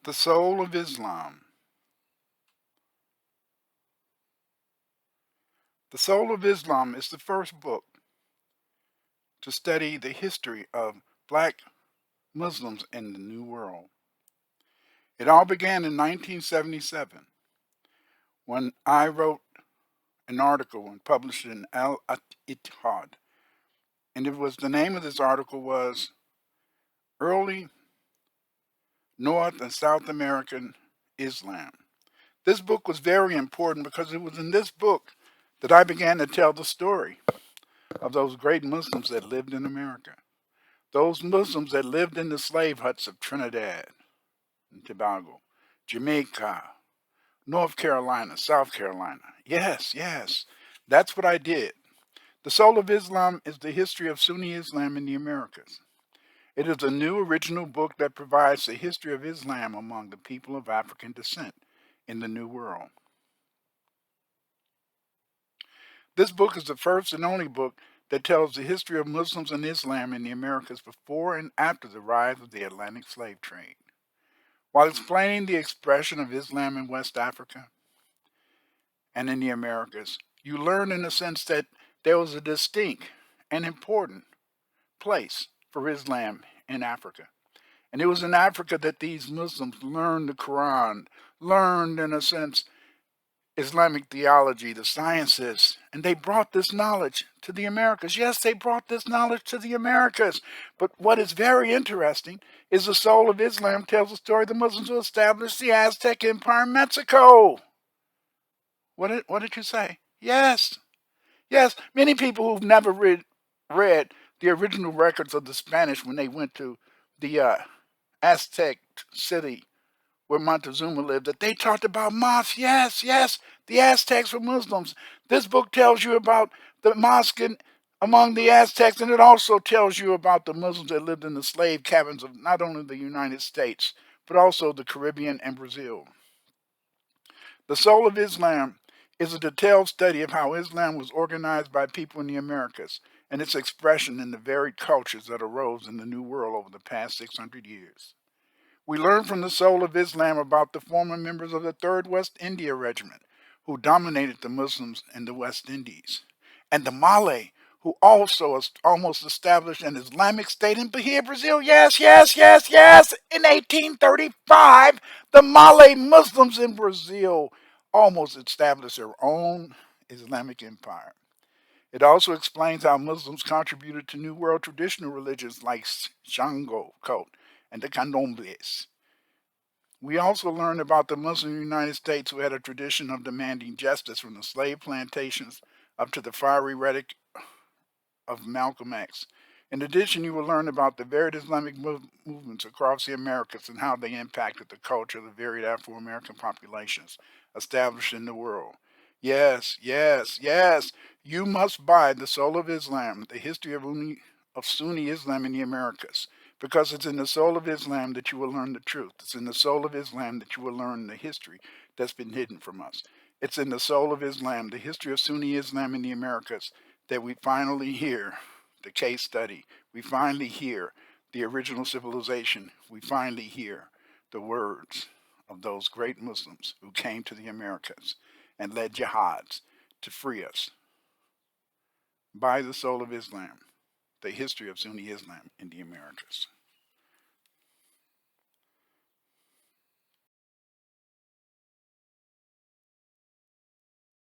The Soul of Islam. The Soul of Islam is the first book to study the history of black Muslims in the New World. It all began in 1977 when I wrote an article and published it in Al-Ittihad. And it was the name of this article was Early North and South American Islam. This book was very important because it was in this book that I began to tell the story of those great Muslims that lived in America. Those Muslims that lived in the slave huts of Trinidad and Tobago, Jamaica, North Carolina, South Carolina. Yes, yes, that's what I did. The Soul of Islam is the history of Sunni Islam in the Americas. It is a new original book that provides the history of Islam among the people of African descent in the New World. This book is the first and only book that tells the history of Muslims and Islam in the Americas before and after the rise of the Atlantic slave trade. While explaining the expression of Islam in West Africa and in the Americas, you learn in a sense that there was a distinct and important place for Islam in Africa. And it was in Africa that these Muslims learned the Quran, learned, in a sense, Islamic theology, the sciences, and they brought this knowledge to the Americas. Yes, they brought this knowledge to the Americas. But what is very interesting is the Soul of Islam tells the story of the Muslims who established the Aztec Empire in Mexico. What did you say? Yes, yes. Many people who've never read the original records of the Spanish when they went to the Aztec city where Montezuma lived, that they talked about mosques. Yes, yes, the Aztecs were Muslims. This book tells you about the mosque among the Aztecs, and it also tells you about the Muslims that lived in the slave cabins of not only the United States, but also the Caribbean and Brazil. The Soul of Islam is a detailed study of how Islam was organized by people in the Americas and its expression in the varied cultures that arose in the New World over the past 600 years. We learn from the Soul of Islam about the former members of the Third West India Regiment, who dominated the Muslims in the West Indies, and the Malay, who also almost established an Islamic state in Bahia, Brazil. Yes, yes, yes, yes. In 1835, the Malay Muslims in Brazil almost established their own Islamic empire. It also explains how Muslims contributed to New World traditional religions like Shango cult and the Candombes. We also learn about the Muslim United States who had a tradition of demanding justice from the slave plantations up to the fiery rhetoric of Malcolm X. In addition, you will learn about the varied Islamic movements across the Americas and how they impacted the culture of the varied Afro American populations established in the world. Yes, yes, yes, you must buy The Soul of Islam, the history of Sunni Islam in the Americas, because it's in the soul of Islam that you will learn the truth. It's in the soul of Islam that you will learn the history that's been hidden from us. It's in the soul of Islam, the history of Sunni Islam in the Americas, that we finally hear the case study. We finally hear the original civilization. We finally hear the words of those great Muslims who came to the Americas and led jihads to free us. By the Soul of Islam, the history of Sunni Islam in the Americas.